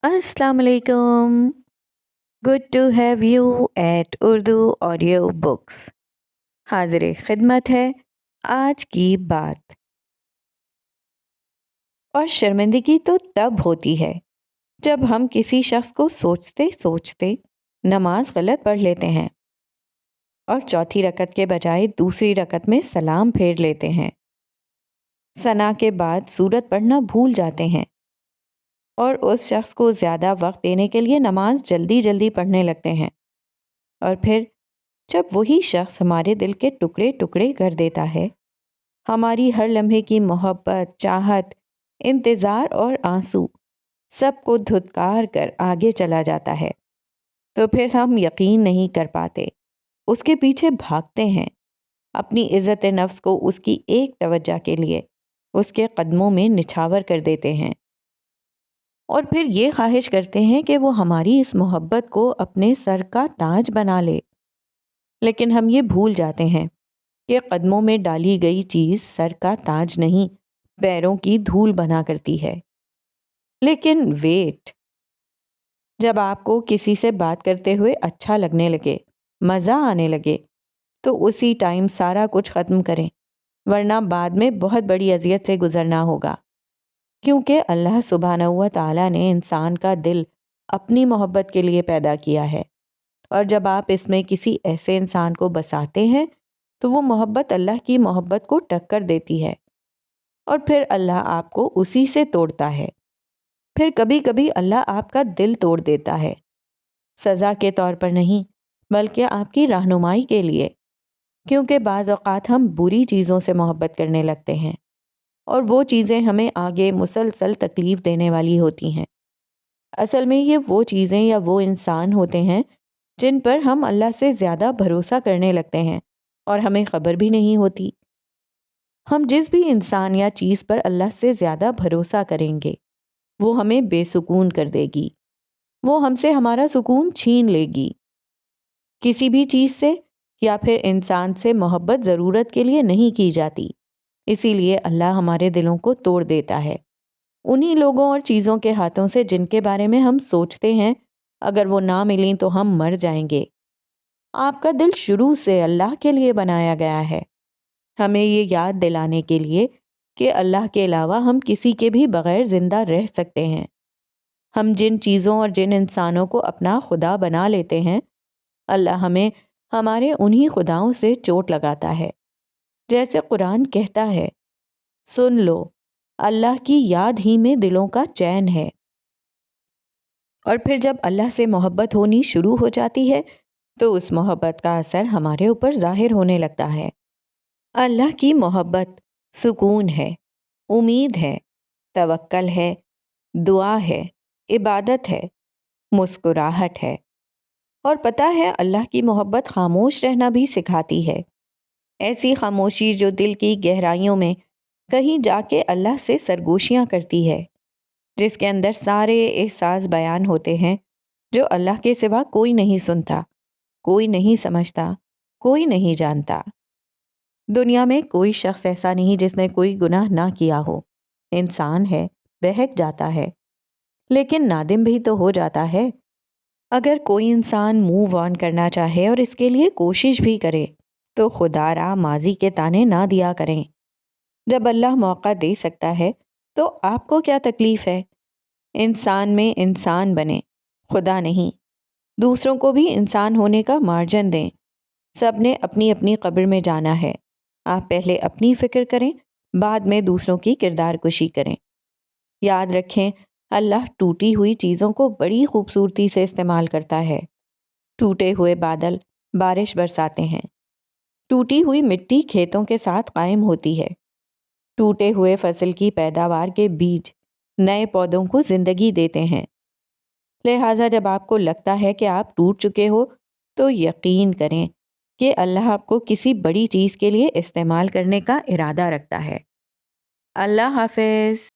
अस्सलाम वालेकुम। Good to have you at Urdu audio books. हाजिर खिदमत है आज की बात। और शर्मिंदगी तो तब होती है जब हम किसी शख्स को सोचते सोचते नमाज गलत पढ़ लेते हैं और चौथी रकत के बजाय दूसरी रकत में सलाम फेर लेते हैं। सना के बाद सूरत पढ़ना भूल जाते हैं और उस शख्स को ज़्यादा वक्त देने के लिए नमाज जल्दी जल्दी पढ़ने लगते हैं। और फिर जब वही शख्स हमारे दिल के टुकड़े टुकड़े कर देता है, हमारी हर लम्हे की मोहब्बत, चाहत, इंतज़ार और आंसू सबको धुतकार कर आगे चला जाता है, तो फिर हम यकीन नहीं कर पाते, उसके पीछे भागते हैं, अपनी इज़्ज़त नफ्स को उसकी एक तवज्जो के लिए उसके कदमों में निछावर कर देते हैं और फिर ये ख्वाहिश करते हैं कि वो हमारी इस मोहब्बत को अपने सर का ताज बना ले। लेकिन हम ये भूल जाते हैं कि कदमों में डाली गई चीज़ सर का ताज नहीं, पैरों की धूल बना करती है। लेकिन वेट, जब आपको किसी से बात करते हुए अच्छा लगने लगे, मज़ा आने लगे, तो उसी टाइम सारा कुछ ख़त्म करें, वरना बाद में बहुत बड़ी अज़ियत से गुज़रना होगा। क्योंकि अल्लाह सुब्हानहू व तआला ने इंसान का दिल अपनी मोहब्बत के लिए पैदा किया है, और जब आप इसमें किसी ऐसे इंसान को बसाते हैं तो वो मोहब्बत अल्लाह की मोहब्बत को टक्कर देती है और फिर अल्लाह आपको उसी से तोड़ता है। फिर कभी कभी अल्लाह आपका दिल तोड़ देता है, सज़ा के तौर पर नहीं बल्कि आपकी रहनुमाई के लिए। क्योंकि बाज़ औक़ात हम बुरी चीज़ों से मोहब्बत करने लगते हैं और वो चीज़ें हमें आगे मुसलसल तकलीफ़ देने वाली होती हैं। असल में ये वो चीज़ें या वो इंसान होते हैं जिन पर हम अल्लाह से ज़्यादा भरोसा करने लगते हैं और हमें ख़बर भी नहीं होती। हम जिस भी इंसान या चीज़ पर अल्लाह से ज़्यादा भरोसा करेंगे, वो हमें बेसुकून कर देगी, वो हमसे हमारा सुकून छीन लेगी। किसी भी चीज़ से या फिर इंसान से मोहब्बत ज़रूरत के लिए नहीं की जाती, इसीलिए अल्लाह हमारे दिलों को तोड़ देता है उन्हीं लोगों और चीज़ों के हाथों से जिनके बारे में हम सोचते हैं अगर वो ना मिलें तो हम मर जाएंगे। आपका दिल शुरू से अल्लाह के लिए बनाया गया है, हमें ये याद दिलाने के लिए कि अल्लाह के अलावा हम किसी के भी बगैर ज़िंदा रह सकते हैं। हम जिन चीज़ों और जिन इंसानों को अपना खुदा बना लेते हैं, अल्लाह हमें हमारे उन्हीं खुदाओं से चोट लगाता है। जैसे कुरान कहता है, सुन लो, अल्लाह की याद ही में दिलों का चैन है। और फिर जब अल्लाह से मोहब्बत होनी शुरू हो जाती है तो उस मोहब्बत का असर हमारे ऊपर ज़ाहिर होने लगता है। अल्लाह की मोहब्बत सुकून है, उम्मीद है, तवक्कल है, दुआ है, इबादत है, मुस्कुराहट है। और पता है, अल्लाह की मोहब्बत खामोश रहना भी सिखाती है। ऐसी खामोशी जो दिल की गहराइयों में कहीं जाके अल्लाह से सरगोशियाँ करती है, जिसके अंदर सारे एहसास बयान होते हैं जो अल्लाह के सिवा कोई नहीं सुनता, कोई नहीं समझता, कोई नहीं जानता। दुनिया में कोई शख्स ऐसा नहीं जिसने कोई गुनाह ना किया हो। इंसान है, बहक जाता है, लेकिन नादिम भी तो हो जाता है। अगर कोई इंसान मूव ऑन करना चाहे और इसके लिए कोशिश भी करे तो खुदारा माजी के ताने ना दिया करें। जब अल्लाह मौका दे सकता है तो आपको क्या तकलीफ़ है? इंसान में इंसान बने, खुदा नहीं। दूसरों को भी इंसान होने का मार्जन दें। सब ने अपनी अपनी कब्र में जाना है। आप पहले अपनी फ़िक्र करें, बाद में दूसरों की किरदार कुशी करें। याद रखें, अल्लाह टूटी हुई चीज़ों को बड़ी खूबसूरती से इस्तेमाल करता है। टूटे हुए बादल बारिश बरसाते हैं, टूटी हुई मिट्टी खेतों के साथ कायम होती है, टूटे हुए फसल की पैदावार के बीज नए पौधों को ज़िंदगी देते हैं। लिहाजा जब आपको लगता है कि आप टूट चुके हो तो यकीन करें कि अल्लाह आपको किसी बड़ी चीज़ के लिए इस्तेमाल करने का इरादा रखता है। अल्लाह हाफ़िज़।